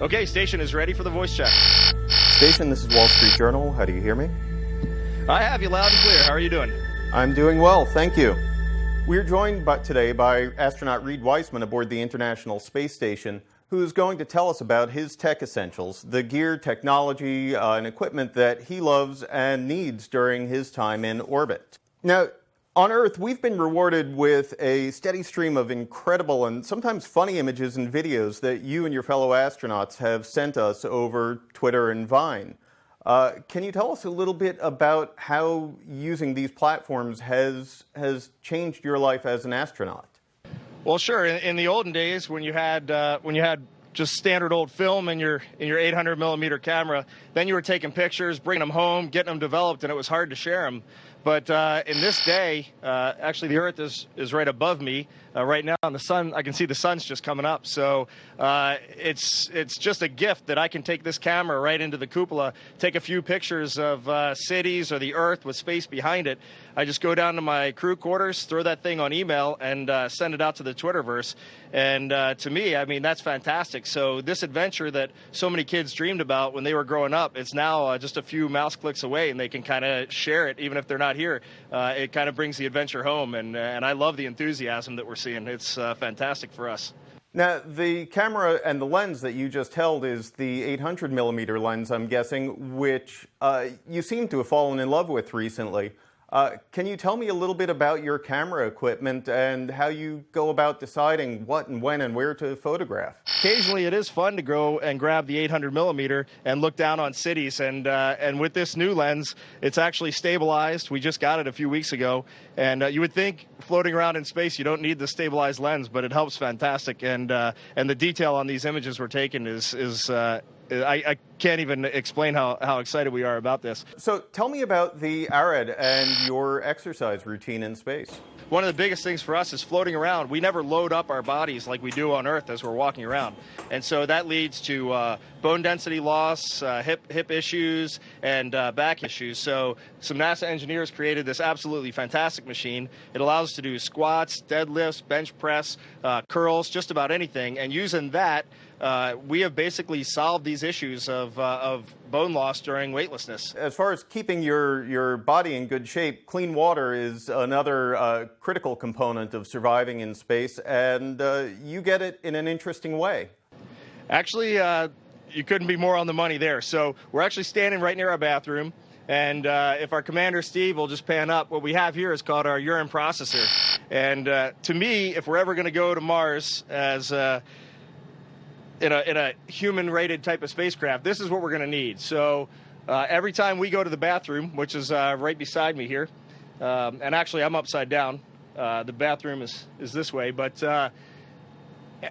Okay, station is ready for the voice check. Station, this is Wall Street Journal. How do you hear me? I have you loud and clear. How are you doing? I'm doing well, thank you. We're joined today by astronaut Reid Wiseman aboard the International Space Station, who's going to tell us about his tech essentials, the gear, technology, and equipment that he loves and needs during his time in orbit. Now, on Earth, we've been rewarded with a steady stream of incredible and sometimes funny images and videos that you and your fellow astronauts have sent us over Twitter and Vine. Can you tell us a little bit about how using these platforms has changed your life as an astronaut? Well, sure. In the olden days, when you had just standard old film in your 800 millimeter camera, then you were taking pictures, bringing them home, getting them developed, and it was hard to share them. But in this day, actually the Earth is right above me right now, and the sun, I can see the sun's just coming up. So it's just a gift that I can take this camera right into the cupola, take a few pictures of cities or the Earth with space behind it. I just go down to my crew quarters, throw that thing on email, and send it out to the Twitterverse. And to me, I mean, that's fantastic. So this adventure that so many kids dreamed about when they were growing up, it's now just a few mouse clicks away, and they can kind of share it, even if they're not here. It kind of brings the adventure home, and I love the enthusiasm that we're seeing. It's fantastic for us. Now, the camera and the lens that you just held is the 800 millimeter lens, I'm guessing, which you seem to have fallen in love with recently. Can you tell me a little bit about your camera equipment and how you go about deciding what and when and where to photograph? Occasionally it is fun to go and grab the 800 millimeter and look down on cities, and with this new lens, it's actually stabilized. We just got it a few weeks ago, and you would think floating around in space you don't need the stabilized lens, but it helps fantastic, and the detail on these images we're taking is I can't even explain how excited we are about this. So tell me about the ARED and your exercise routine in space. One of the biggest things for us is floating around. We never load up our bodies like we do on Earth as we're walking around. And so that leads to bone density loss, hip issues, and back issues. So some NASA engineers created this absolutely fantastic machine. It allows us to do squats, deadlifts, bench press, curls, just about anything. And using that, we have basically solved these issues of bone loss during weightlessness. As far as keeping your body in good shape, clean water is another critical component of surviving in space, and you get it in an interesting way. Actually, you couldn't be more on the money there. So we're actually standing right near our bathroom, and if our commander, Steve, will just pan up, what we have here is called our urine processor. And to me, if we're ever going to go to Mars as in a human-rated type of spacecraft, this is what we're going to need. So every time we go to the bathroom, which is right beside me here, and actually I'm upside down, the bathroom is this way, but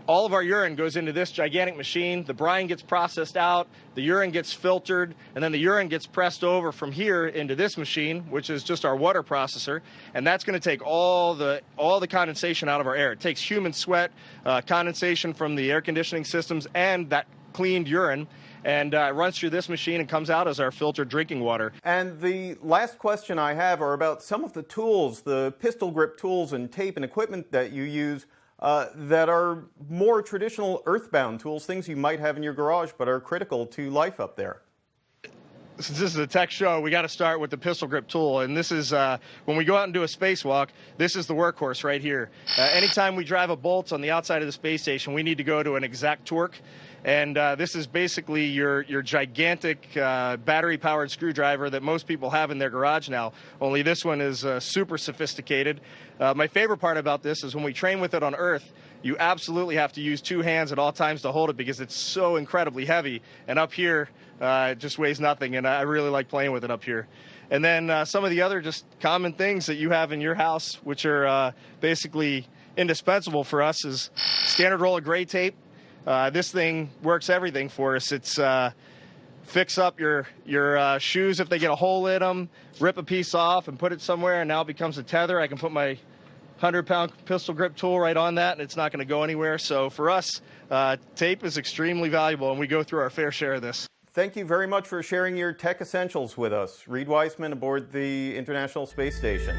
all of our urine goes into this gigantic machine. The brine gets processed out, the urine gets filtered, and then the urine gets pressed over from here into this machine, which is just our water processor, and that's going to take all the condensation out of our air. It takes human sweat, condensation from the air conditioning systems, and that cleaned urine, and runs through this machine and comes out as our filtered drinking water. And the last question I have are about some of the tools, the pistol grip tools and tape and equipment that you use that are more traditional earthbound tools, things you might have in your garage but are critical to life up there. Since this is a tech show, we got to start with the pistol grip tool, and this is when we go out and do a spacewalk, this is the workhorse right here. Anytime we drive a bolt on the outside of the space station, we need to go to an exact torque, and this is basically your gigantic battery-powered screwdriver that most people have in their garage now, only this one is super sophisticated. My favorite part about this is when we train with it on Earth, you absolutely have to use two hands at all times to hold it because it's so incredibly heavy, and up here it just weighs nothing, and I really like playing with it up here. And then some of the other just common things that you have in your house, which are basically indispensable for us, is standard roll of gray tape. This thing works everything for us. It's fix up your shoes if they get a hole in them, rip a piece off and put it somewhere, and now it becomes a tether. I can put my 100-pound pistol grip tool right on that, and it's not going to go anywhere. So for us, tape is extremely valuable, and we go through our fair share of this. Thank you very much for sharing your tech essentials with us. Reid Wiseman aboard the International Space Station.